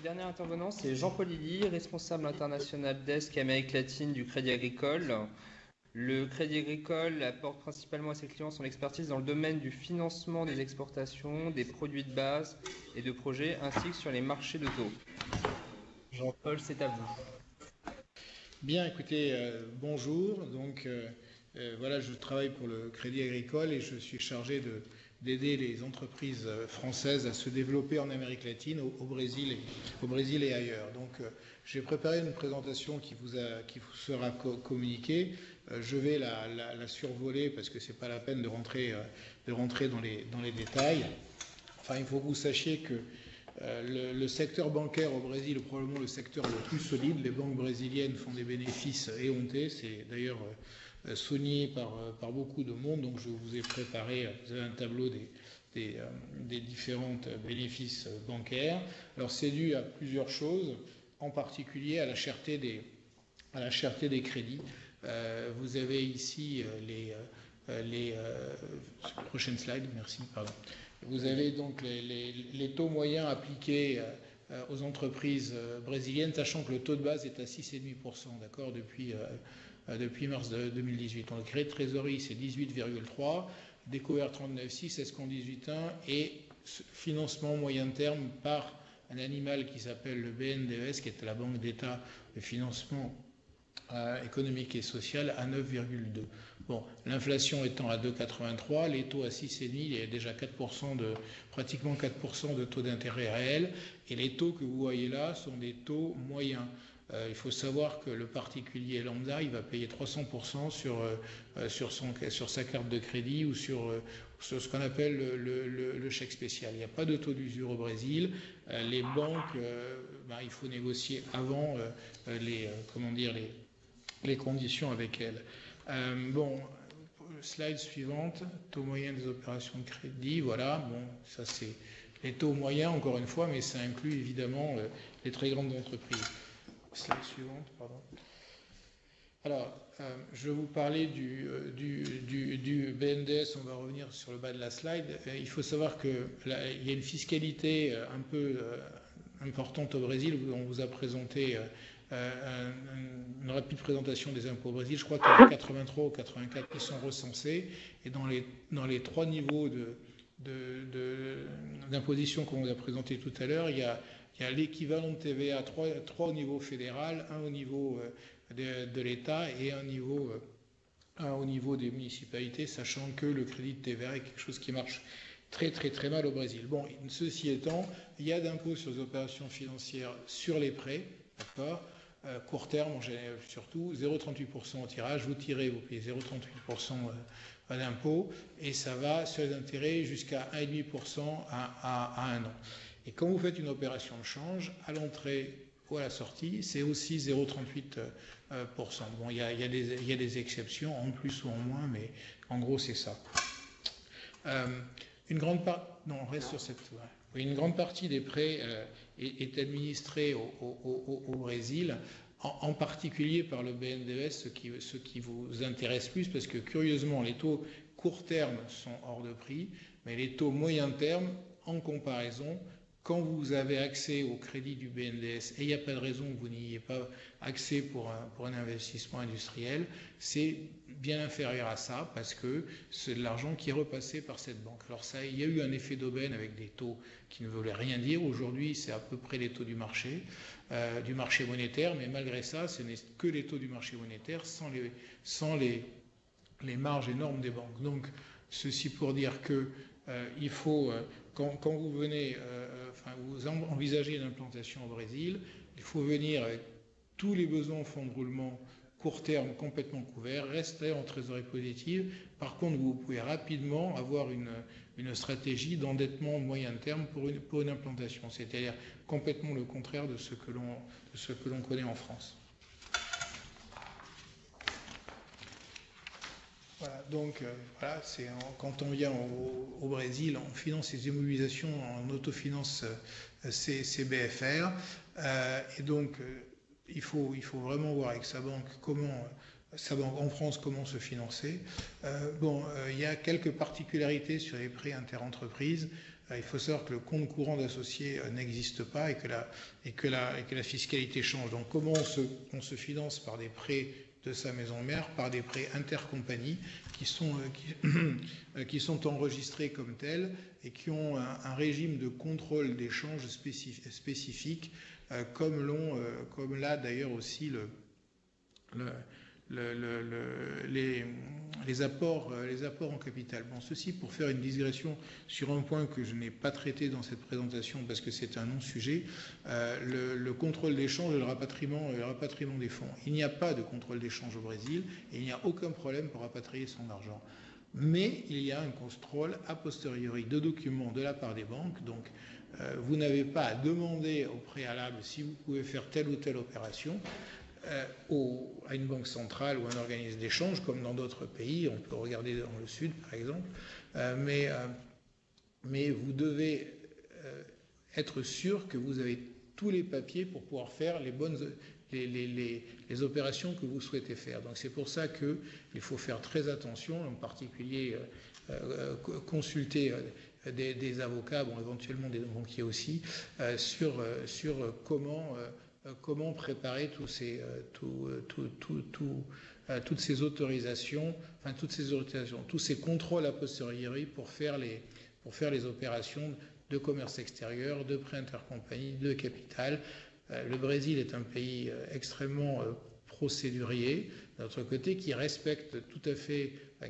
dernier intervenant, c'est Jean-Paul Lilly, responsable international Desk Amérique latine du Crédit Agricole. Le Crédit Agricole apporte principalement à ses clients son expertise dans le domaine du financement des exportations, des produits de base et de projets, ainsi que sur les marchés de taux. Jean-Paul, c'est à vous. Bien, écoutez, bonjour. Voilà, je travaille pour le Crédit Agricole et je suis chargé d'aider les entreprises françaises à se développer en Amérique latine, au Brésil et ailleurs. J'ai préparé une présentation qui vous sera communiquée. Je vais la survoler parce que c'est pas la peine de rentrer dans les détails. Enfin, il faut que vous sachiez que le secteur bancaire au Brésil est probablement le secteur le plus solide. Les banques brésiliennes font des bénéfices éhontés. C'est d'ailleurs souligné par beaucoup de monde. Donc je vous ai préparé, vous avez un tableau des différents bénéfices bancaires. Alors c'est dû à plusieurs choses, en particulier à la cherté des crédits. Vous avez ici prochaine slide, merci, pardon. Vous avez donc les taux moyens appliqués aux entreprises brésiliennes, sachant que le taux de base est à 6,5%, d'accord, depuis mars 2018. Donc le crédit de trésorerie, c'est 18,3%, découvert 39,6, escompte 18,1 et financement moyen terme par un animal qui s'appelle le BNDES, qui est la Banque d'État de financement économique et social, à 9,2. Bon, l'inflation étant à 2,83, les taux à 6,5, il y a déjà pratiquement 4% de taux d'intérêt réel. Et les taux que vous voyez là sont des taux moyens. Il faut savoir que le particulier lambda, il va payer 300% sur sa carte de crédit ou sur ce qu'on appelle le chèque spécial. Il n'y a pas de taux d'usure au Brésil. Les banques, il faut négocier avant les conditions avec elles. Slide suivante, taux moyen des opérations de crédit, voilà, ça c'est les taux moyens encore une fois, mais ça inclut évidemment les très grandes entreprises. Slide suivante, pardon. Alors, je vais vous parler du BNDES, on va revenir sur le bas de la slide. Il faut savoir qu'il y a une fiscalité un peu importante au Brésil, où on vous a présenté une rapide présentation des impôts au Brésil. Je crois qu'il y en a 83 ou 84 qui sont recensés. Et dans les trois niveaux d'imposition qu'on vous a présenté tout à l'heure, il y a l'équivalent de TVA, trois au niveau fédéral, un au niveau de l'État et un au niveau des municipalités, sachant que le crédit de TVA est quelque chose qui marche très très très mal au Brésil. Bon, ceci étant, il y a d'impôts sur les opérations financières sur les prêts, d'accord, court terme en général surtout, 0,38% au tirage, vous payez 0,38% d'impôt, et ça va sur les intérêts jusqu'à 1,5% à 1 an. Et quand vous faites une opération de change, à l'entrée ou à la sortie, c'est aussi 0,38%. Bon, il y a des exceptions, en plus ou en moins, mais en gros, c'est ça. Une grande partie des prêts est administrée au Brésil, en particulier par le BNDES, ce qui vous intéresse plus, parce que curieusement, les taux court terme sont hors de prix, mais les taux moyen terme, en comparaison, quand vous avez accès au crédit du BNDES, et il n'y a pas de raison que vous n'ayez pas accès pour un investissement industriel, c'est bien inférieur à ça, parce que c'est de l'argent qui est repassé par cette banque. Alors il y a eu un effet d'aubaine avec des taux qui ne voulaient rien dire. Aujourd'hui, c'est à peu près les taux du marché monétaire, mais malgré ça, ce n'est que les taux du marché monétaire sans les marges énormes des banques. Donc, ceci pour dire que il faut, quand vous venez, vous envisagez une implantation au Brésil, il faut venir avec tous les besoins en fonds de roulement court terme complètement couverts, rester en trésorerie positive. Par contre, vous pouvez rapidement avoir une stratégie d'endettement moyen terme pour une implantation, c'est-à-dire complètement le contraire de ce que l'on connaît en France. Voilà, voilà, quand on vient au Brésil, on finance ses immobilisations, on autofinance ses BFR, et donc il faut vraiment voir avec sa banque en France comment se financer. Il y a quelques particularités sur les prêts interentreprises. il faut savoir que le compte courant d'associés n'existe pas et que la fiscalité change. Donc comment on se finance par des prêts de sa maison mère, par des prêts intercompagnies qui sont enregistrés comme tels et qui ont un régime de contrôle d'échange spécifique, comme l'a d'ailleurs aussi les apports en capital. Bon, ceci pour faire une digression sur un point que je n'ai pas traité dans cette présentation parce que c'est un non-sujet, le contrôle d'échange et le rapatriement des fonds. Il n'y a pas de contrôle d'échange au Brésil et il n'y a aucun problème pour rapatrier son argent. Mais il y a un contrôle a posteriori de documents de la part des banques. Donc, vous n'avez pas à demander au préalable si vous pouvez faire telle ou telle opération à une banque centrale ou un organisme d'échange, comme dans d'autres pays. On peut regarder dans le Sud, par exemple. Mais vous devez être sûr que vous avez tous les papiers pour pouvoir faire les opérations que vous souhaitez faire. Donc c'est pour ça qu'il faut faire très attention, en particulier consulter des avocats, bon, éventuellement des banquiers aussi, sur comment préparer toutes ces autorisations, tous ces contrôles a posteriori pour faire les opérations de commerce extérieur, de prêt intercompagnie, de capital. Le Brésil est un pays extrêmement procédurier, d'un autre côté, qui respecte tout à fait, à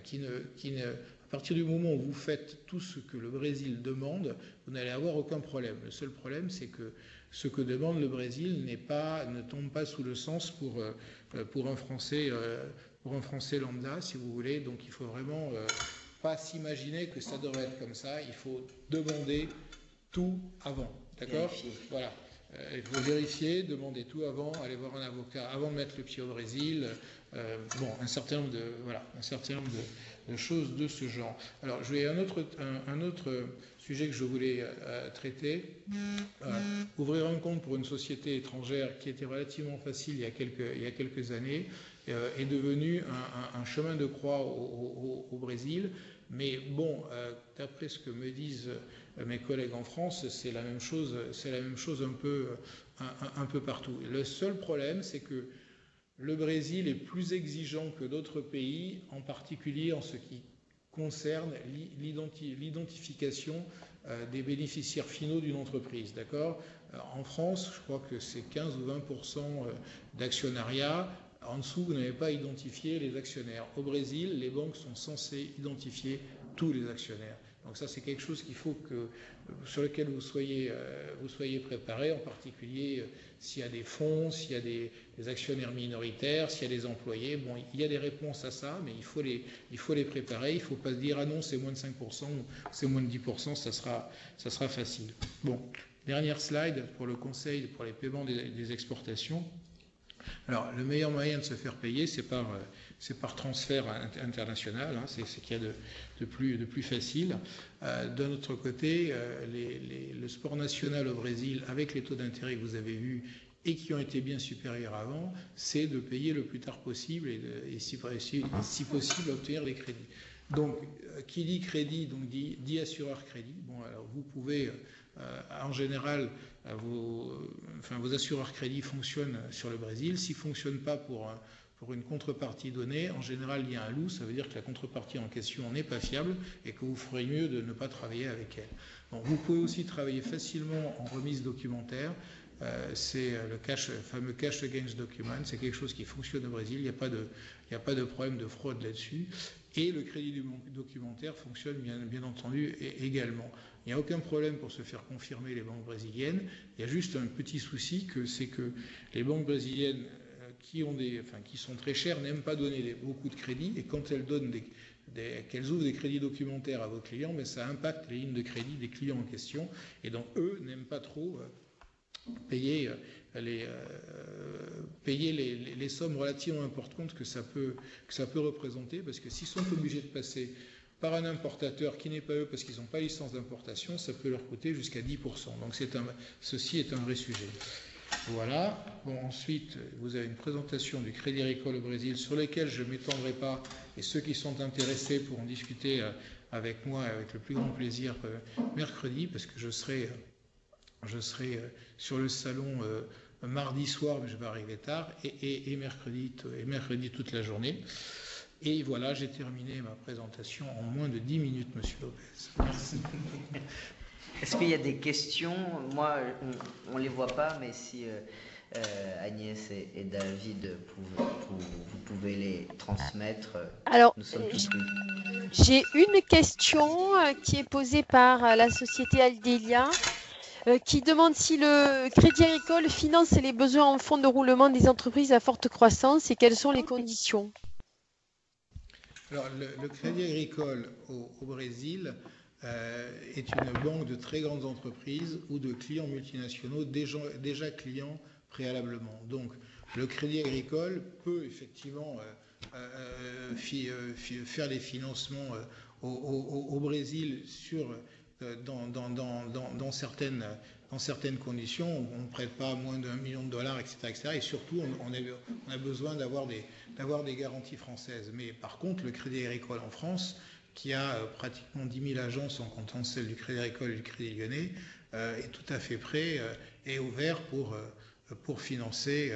partir du moment où vous faites tout ce que le Brésil demande, vous n'allez avoir aucun problème. Le seul problème, c'est que ce que demande le Brésil ne tombe pas sous le sens pour un Français lambda, si vous voulez. Donc il faut vraiment pas s'imaginer que ça devrait être comme ça. Il faut demander tout avant, d'accord ? Voilà. Il faut vérifier, demander tout avant, aller voir un avocat avant de mettre le pied au Brésil. Un certain nombre de choses de ce genre. Alors, je vais un autre sujet que je voulais traiter. Ouvrir un compte pour une société étrangère qui était relativement facile il y a quelques années est devenu un chemin de croix au Brésil. Mais bon, d'après ce que me disent mes collègues en France, c'est la même chose un peu partout. Le seul problème, c'est que le Brésil est plus exigeant que d'autres pays, en particulier en ce qui concerne l'identification des bénéficiaires finaux d'une entreprise. D'accord ? En France, je crois que c'est 15 ou 20% d'actionnariat. En dessous, vous n'avez pas identifié les actionnaires. Au Brésil, les banques sont censées identifier tous les actionnaires. Donc ça, c'est quelque chose sur lequel vous soyez préparé, en particulier s'il y a des fonds, s'il y a des actionnaires minoritaires, s'il y a des employés. Bon, il y a des réponses à ça, mais il faut les préparer. Il ne faut pas se dire « Ah non, c'est moins de 5% ou c'est moins de 10%, ça sera facile ». Bon, dernière slide pour le conseil pour les paiements des exportations. Alors, le meilleur moyen de se faire payer, c'est par transfert international, hein, c'est ce qu'il y a de plus facile. D'un autre côté, le sport national au Brésil, avec les taux d'intérêt que vous avez vus et qui ont été bien supérieurs avant, c'est de payer le plus tard possible et si possible, obtenir des crédits. Donc, qui dit crédit, donc dit assureur crédit. Bon, alors vous pouvez, en général, vos assureurs crédit fonctionnent sur le Brésil. S'ils ne fonctionnent pas pour une contrepartie donnée, en général, il y a un loup, ça veut dire que la contrepartie en question n'est pas fiable et que vous ferez mieux de ne pas travailler avec elle. Bon, vous pouvez aussi travailler facilement en remise documentaire. C'est le fameux cash against document, c'est quelque chose qui fonctionne au Brésil, il n'y a pas de problème de fraude là-dessus. Et le crédit documentaire fonctionne bien entendu également. Il n'y a aucun problème pour se faire confirmer les banques brésiliennes. Il y a juste un petit souci, c'est que les banques brésiliennes qui sont très chères n'aiment pas donner beaucoup de crédits. Et quand elles donnent qu'elles ouvrent des crédits documentaires à vos clients, mais ça impacte les lignes de crédit des clients en question. Et donc eux n'aiment pas trop payer les sommes relativement importantes que ça peut représenter, parce que s'ils sont obligés de passer par un importateur qui n'est pas eux parce qu'ils n'ont pas licence d'importation, ça peut leur coûter jusqu'à 10%. Donc ceci est un vrai sujet. Voilà. Bon, ensuite, vous avez une présentation du Crédit Agricole au Brésil sur lesquels je ne m'étendrai pas, et ceux qui sont intéressés pourront discuter avec moi avec le plus grand plaisir mercredi, parce que je serai sur le salon mardi soir, mais je vais arriver tard, et mercredi toute la journée. Et voilà, j'ai terminé ma présentation en moins de 10 minutes, Monsieur Lopez. Merci. Est-ce qu'il y a des questions? Moi, on ne les voit pas, mais si Agnès et David, vous pouvez les transmettre, Alors, nous sommes tous oui. j'ai une question qui est posée par la société Aldélia, qui demande si le Crédit Agricole finance les besoins en fonds de roulement des entreprises à forte croissance et quelles sont les conditions. Alors, le Crédit Agricole au Brésil est une banque de très grandes entreprises ou de clients multinationaux déjà clients préalablement. Donc, le Crédit Agricole peut effectivement faire les financements au Brésil dans certaines conditions. On ne prête pas moins d'1 million de dollars, etc., etc. Et surtout, on a besoin d'avoir des garanties françaises. Mais par contre, le Crédit Agricole en France, qui a pratiquement 10 000 agences en comptant celle du Crédit Agricole et du Crédit Lyonnais, est tout à fait prêt et ouvert pour financer,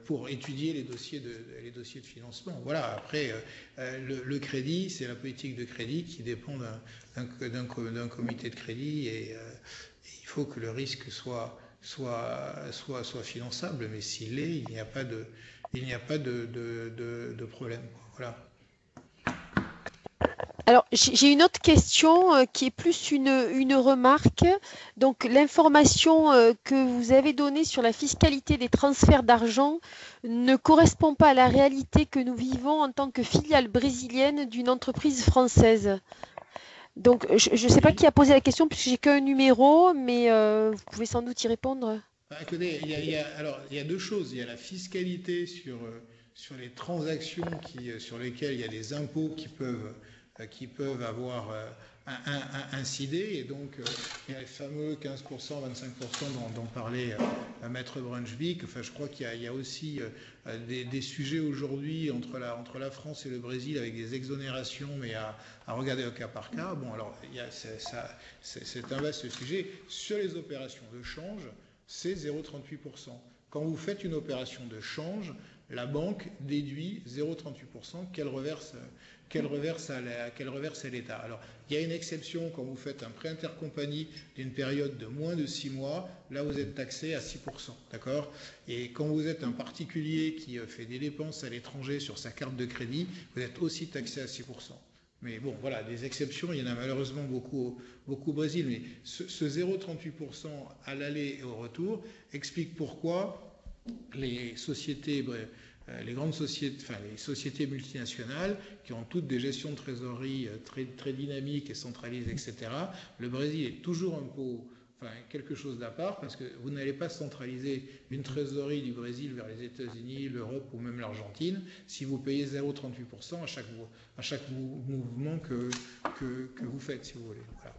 pour étudier les dossiers de financement. Voilà, après, le crédit, c'est la politique de crédit qui dépend d'un comité de crédit et il faut que le risque soit finançable, mais s'il l'est, il n'y a pas de problème. Voilà. Alors, j'ai une autre question qui est plus une remarque. Donc, l'information que vous avez donnée sur la fiscalité des transferts d'argent ne correspond pas à la réalité que nous vivons en tant que filiale brésilienne d'une entreprise française. Donc, je ne sais pas qui a posé la question puisque j'ai qu'un numéro, mais vous pouvez sans doute y répondre. Écoutez, il y a deux choses. Il y a la fiscalité sur les transactions sur lesquelles il y a des impôts qui peuvent avoir incidé. Et donc, il y a les fameux 15%, 25% dont parlait Maître Brunswick. Enfin, je crois qu'il y a aussi des sujets aujourd'hui entre la France et le Brésil avec des exonérations, mais à regarder au cas par cas. Bon, alors, c'est un vaste sujet. Sur les opérations de change, c'est 0,38%. Quand vous faites une opération de change, la banque déduit 0,38% qu'elle reverse à l'État. Alors, il y a une exception quand vous faites un prêt intercompagnie d'une période de moins de 6 mois. Là, vous êtes taxé à 6%. D'accord ? Et quand vous êtes un particulier qui fait des dépenses à l'étranger sur sa carte de crédit, vous êtes aussi taxé à 6%. Mais bon, voilà, des exceptions, il y en a malheureusement beaucoup au Brésil. Mais ce 0,38% à l'aller et au retour explique pourquoi les grandes sociétés, enfin les sociétés multinationales qui ont toutes des gestions de trésorerie très, très dynamiques et centralisées, etc. Le Brésil est toujours quelque chose d'à part parce que vous n'allez pas centraliser une trésorerie du Brésil vers les États-Unis, l'Europe ou même l'Argentine si vous payez 0,38% à chaque mouvement que vous faites, si vous voulez. Voilà.